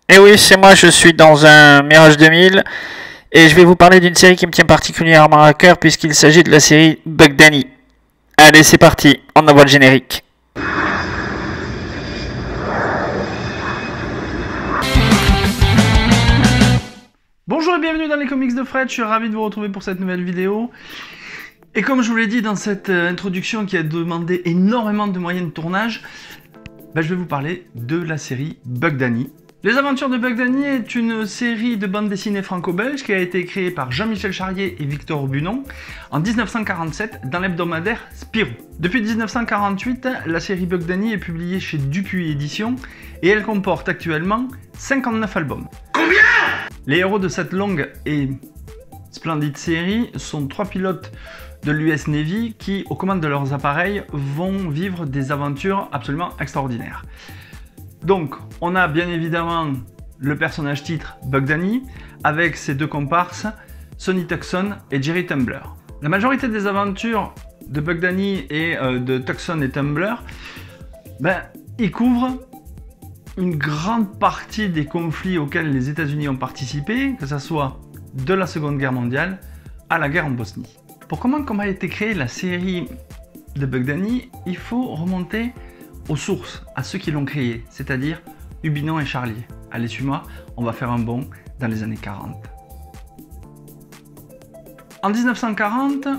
Et oui, c'est moi, je suis dans un Mirage 2000 et je vais vous parler d'une série qui me tient particulièrement à cœur puisqu'il s'agit de la série Bug Danny. Allez, c'est parti, on envoie le générique. Bonjour et bienvenue dans les comics de Fred, je suis ravi de vous retrouver pour cette nouvelle vidéo. Et comme je vous l'ai dit dans cette introduction qui a demandé énormément de moyens de tournage, je vais vous parler de la série Bug Danny. Les Aventures de Bug Danny est une série de bande dessinée franco-belge qui a été créée par Jean-Michel Charlier et Victor Bunon en 1947 dans l'hebdomadaire Spirou. Depuis 1948, la série Bug Danny est publiée chez Dupuis Éditions et elle comporte actuellement 59 albums. Combien ? Les héros de cette longue et splendide série sont 3 pilotes de l'US Navy qui, aux commandes de leurs appareils, vont vivre des aventures absolument extraordinaires. Donc, on a bien évidemment le personnage titre Bug Danny avec ses deux comparses Sonny Tucson et Jerry Tumbler. La majorité des aventures de Bug Danny et de Tucson et Tumbler, ils couvrent une grande partie des conflits auxquels les États-Unis ont participé, que ce soit de la Seconde Guerre mondiale à la guerre en Bosnie. Pour comment a été créée la série de Bug Danny, il faut remonter aux sources, à ceux qui l'ont créée, c'est-à-dire Hubinon et Charlier. Allez, suis-moi, on va faire un bond dans les années 40. En 1940,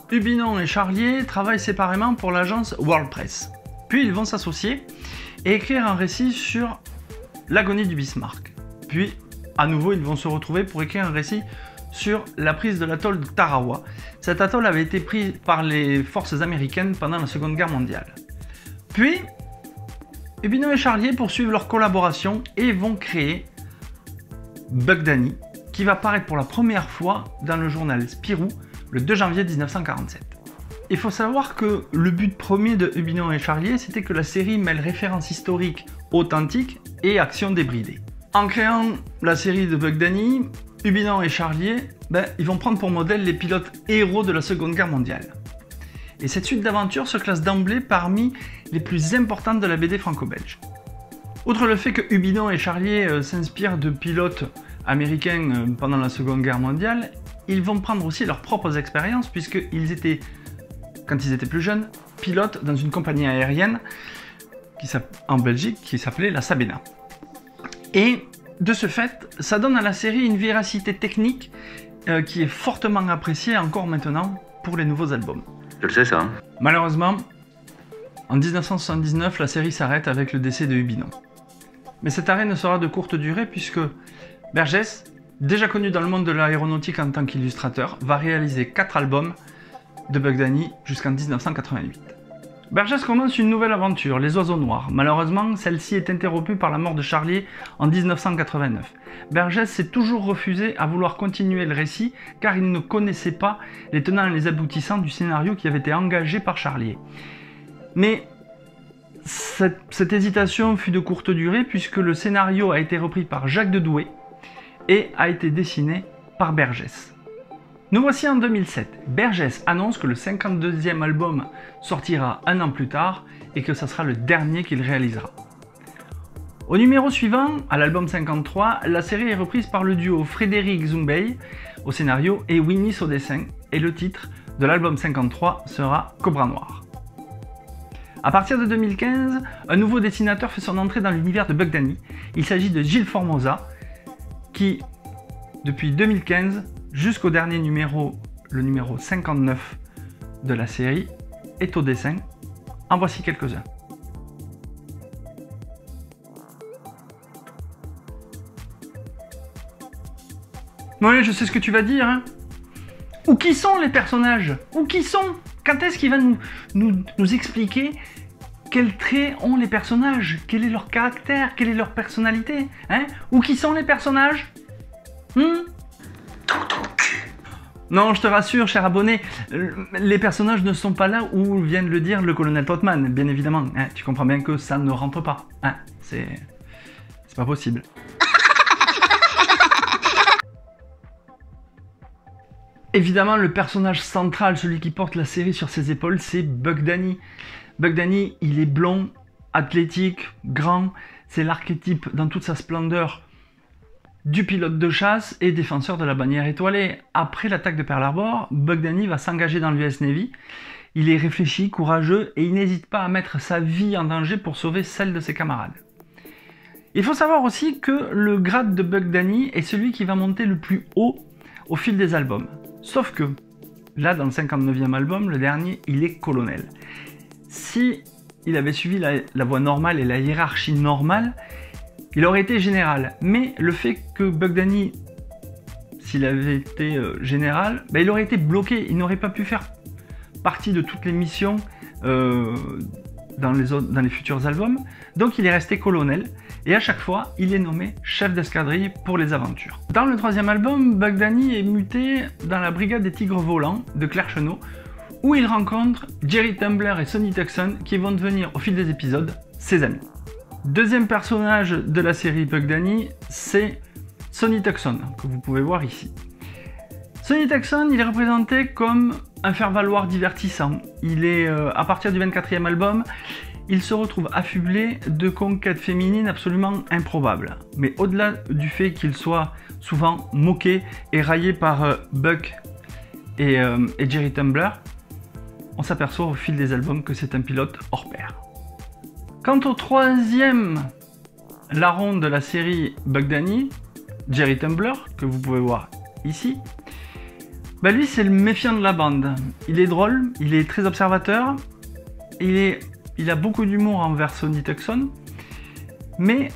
Hubinon et Charlier travaillent séparément pour l'agence World Press. Puis ils vont s'associer et écrire un récit sur l'agonie du Bismarck. Puis, à nouveau, ils vont se retrouver pour écrire un récit sur la prise de l'atoll de Tarawa. Cet atoll avait été pris par les forces américaines pendant la Seconde Guerre mondiale. Puis, Hubinon et Charlier poursuivent leur collaboration et vont créer Bug Danny, qui va paraître pour la première fois dans le journal Spirou le 2 janvier 1947. Il faut savoir que le but premier de Hubinon et Charlier, c'était que la série mêle références historiques authentiques et actions débridées. En créant la série de Bug Danny, Hubinon et Charlier, ils vont prendre pour modèle les pilotes héros de la Seconde Guerre mondiale. Et cette suite d'aventures se classe d'emblée parmi les plus importantes de la BD franco-belge. Outre le fait que Hubinon et Charlier s'inspirent de pilotes américains pendant la Seconde Guerre mondiale, ils vont prendre aussi leurs propres expériences puisqu'ils étaient, quand ils étaient plus jeunes, pilotes dans une compagnie aérienne en Belgique qui s'appelait la Sabena. Et de ce fait, ça donne à la série une véracité technique qui est fortement appréciée encore maintenant pour les nouveaux albums. Je le sais ça. Hein. Malheureusement, en 1979, la série s'arrête avec le décès de Hubinon. Mais cet arrêt ne sera de courte durée puisque Bergès, déjà connu dans le monde de l'aéronautique en tant qu'illustrateur, va réaliser 4 albums de Bug Danny jusqu'en 1988. Bergès commence une nouvelle aventure, Les Oiseaux Noirs. Malheureusement, celle-ci est interrompue par la mort de Charlier en 1989. Bergès s'est toujours refusé à vouloir continuer le récit car il ne connaissait pas les tenants et les aboutissants du scénario qui avait été engagé par Charlier. Mais cette hésitation fut de courte durée puisque le scénario a été repris par Jacques Dedoué et a été dessiné par Bergès. Nous voici en 2007. Bergès annonce que le 52e album sortira un an plus tard et que ça sera le dernier qu'il réalisera. Au numéro suivant, à l'album 53, la série est reprise par le duo Frédéric Zumbey au scénario et Winnis au dessin, et le titre de l'album 53 sera Cobra Noir. À partir de 2015, un nouveau dessinateur fait son entrée dans l'univers de Bug Danny. Il s'agit de Gilles Formosa, qui, depuis 2015, jusqu'au dernier numéro, le numéro 59 de la série, est au dessin. En voici quelques-uns. Oui, je sais ce que tu vas dire. Hein. Où qui sont les personnages? Où qui sont? Quand est-ce qu'il va nous expliquer quels traits ont les personnages? Quel est leur caractère? Quelle est leur personnalité? Hein? Où qui sont les personnages? Non, je te rassure, cher abonné, les personnages ne sont pas là où vient de le dire le colonel Totman, bien évidemment. Hein, tu comprends bien que ça ne rentre pas. Hein, c'est pas possible. Évidemment, le personnage central, celui qui porte la série sur ses épaules, c'est Bug Danny. Bug Danny, il est blond, athlétique, grand, c'est l'archétype dans toute sa splendeur du pilote de chasse et défenseur de la bannière étoilée. Après l'attaque de Pearl Harbor, Bugdani va s'engager dans l'US Navy. Il est réfléchi, courageux et il n'hésite pas à mettre sa vie en danger pour sauver celle de ses camarades. Il faut savoir aussi que le grade de Bugdani est celui qui va monter le plus haut au fil des albums. Sauf que, là dans le 59e album, le dernier, il est colonel. Si il avait suivi la voie normale et la hiérarchie normale, il aurait été général. Mais le fait que Bugdani, s'il avait été général, il aurait été bloqué. Il n'aurait pas pu faire partie de toutes les missions dans les futurs albums. Donc il est resté colonel. Et à chaque fois, il est nommé chef d'escadrille pour les aventures. Dans le 3e album, Bugdani est muté dans la brigade des Tigres Volants de Claire Chennault, où il rencontre Jerry Tumbler et Sonny Tucson, qui vont devenir, au fil des épisodes, ses amis. Deuxième personnage de la série Bugdani, c'est Sonny Tucson, que vous pouvez voir ici. Sonny Tucson, il est représenté comme un faire-valoir divertissant. Il est, à partir du 24e album, il se retrouve affublé de conquêtes féminines absolument improbables. Mais au-delà du fait qu'il soit souvent moqué et raillé par Buck et Jerry Tumbler, on s'aperçoit au fil des albums que c'est un pilote hors pair. Quant au 3e larron de la série Bugdani, Jerry Tumbler, que vous pouvez voir ici, lui c'est le méfiant de la bande. Il est drôle, il est très observateur, il a beaucoup d'humour envers Sonny Tucson, mais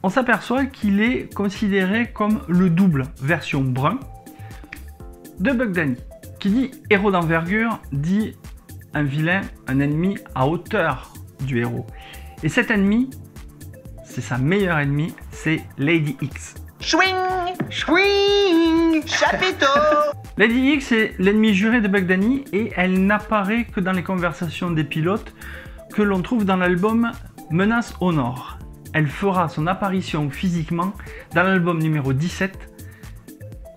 on s'aperçoit qu'il est considéré comme le double, version brun, de Bugdani. Qui dit héros d'envergure, dit un vilain, un ennemi à hauteur du héros. Et cet ennemi, c'est sa meilleure ennemie, c'est Lady X. Chouing, chouing, chapiteau. Lady X est l'ennemi juré de Bugdani et elle n'apparaît que dans les conversations des pilotes que l'on trouve dans l'album Menace au Nord. Elle fera son apparition physiquement dans l'album numéro 17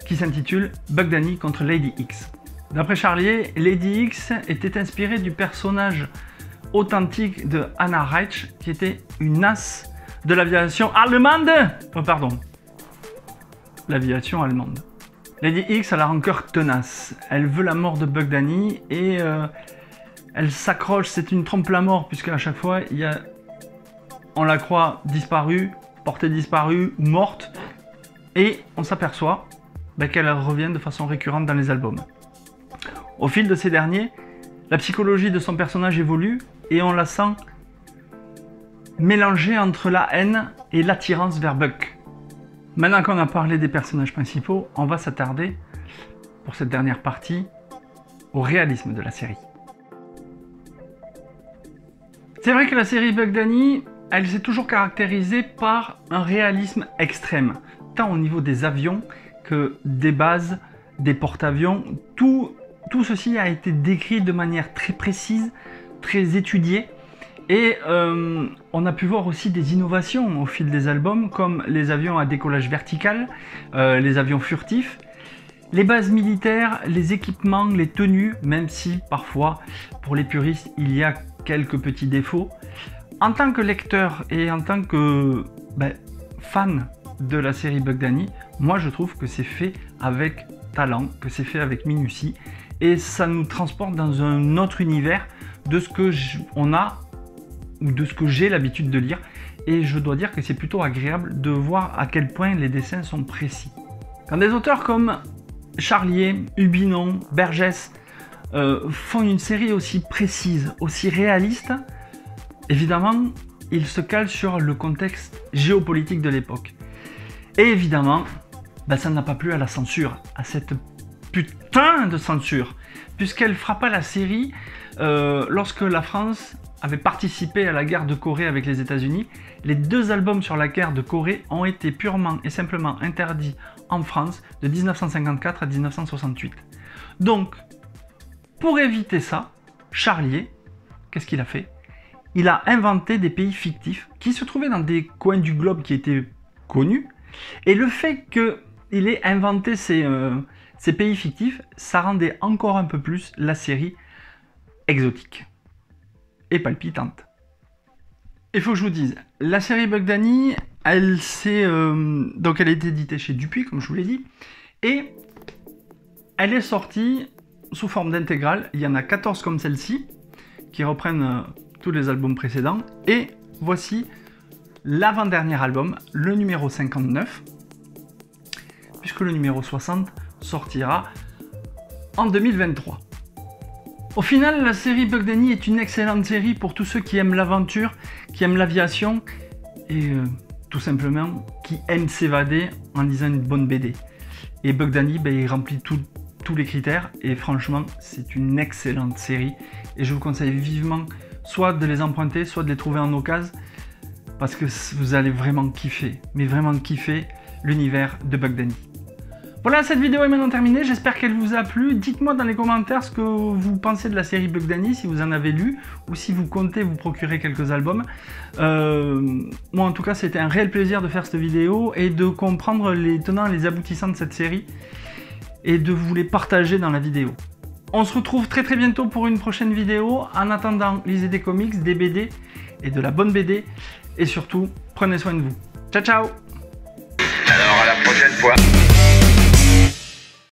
qui s'intitule Bugdani contre Lady X. D'après Charlier, Lady X était inspirée du personnage authentique de Hannah Reitsch, qui était une as de l'aviation allemande. L'aviation allemande. Lady X a la rancœur tenace. Elle veut la mort de Bugdani et elle s'accroche. C'est une trompe-la-mort puisqu'à chaque fois, on la croit disparue, portée disparue ou morte, et on s'aperçoit qu'elle revient de façon récurrente dans les albums. Au fil de ces derniers, la psychologie de son personnage évolue et on la sent mélangée entre la haine et l'attirance vers Buck. Maintenant qu'on a parlé des personnages principaux, on va s'attarder, pour cette dernière partie, au réalisme de la série. C'est vrai que la série Bugdani, elle s'est toujours caractérisée par un réalisme extrême, tant au niveau des avions que des bases, des porte-avions, tout ceci a été décrit de manière très précise, très étudiée, et on a pu voir aussi des innovations au fil des albums, comme les avions à décollage vertical, les avions furtifs, les bases militaires, les équipements, les tenues, même si parfois, pour les puristes, il y a quelques petits défauts. En tant que lecteur et en tant que fan de la série Bugdani, moi je trouve que c'est fait avec talent, que c'est fait avec minutie, et ça nous transporte dans un autre univers de ce que on a ou de ce que j'ai l'habitude de lire, et je dois dire que c'est plutôt agréable de voir à quel point les dessins sont précis. Quand des auteurs comme Charlier, Hubinon, Bergès font une série aussi précise, aussi réaliste, évidemment, ils se calent sur le contexte géopolitique de l'époque. Et évidemment, ça n'a pas plu à la censure, à cette putain de censure, puisqu'elle frappa la série lorsque la France avait participé à la guerre de Corée avec les États-Unis. Les 2 albums sur la guerre de Corée ont été purement et simplement interdits en France de 1954 à 1968. Donc, pour éviter ça, Charlier, qu'est-ce qu'il a fait? Il a inventé des pays fictifs qui se trouvaient dans des coins du globe qui étaient connus, et le fait qu'il ait inventé ces pays fictifs, ça rendait encore un peu plus la série exotique et palpitante. Il faut que je vous dise, la série Bugdani Donc elle est éditée chez Dupuis, comme je vous l'ai dit, et elle est sortie sous forme d'intégrale. Il y en a 14 comme celle-ci, qui reprennent tous les albums précédents, et voici l'avant-dernier album, le numéro 59, puisque le numéro 60 sortira en 2023. Au final, la série Bug Danny est une excellente série pour tous ceux qui aiment l'aventure, qui aiment l'aviation, et tout simplement qui aiment s'évader en lisant une bonne BD. Et Bug Danny, il remplit tous les critères, et franchement, c'est une excellente série, et je vous conseille vivement soit de les emprunter, soit de les trouver en occasion, parce que vous allez vraiment kiffer, mais vraiment kiffer l'univers de Bug Danny. Voilà, cette vidéo est maintenant terminée, j'espère qu'elle vous a plu. Dites-moi dans les commentaires ce que vous pensez de la série Bug Danny, si vous en avez lu, ou si vous comptez vous procurer quelques albums. Moi en tout cas, c'était un réel plaisir de faire cette vidéo, et de comprendre les tenants et les aboutissants de cette série, et de vous les partager dans la vidéo. On se retrouve très bientôt pour une prochaine vidéo. En attendant, lisez des comics, des BD, et de la bonne BD, et surtout, prenez soin de vous. Ciao ciao. Alors à la prochaine fois.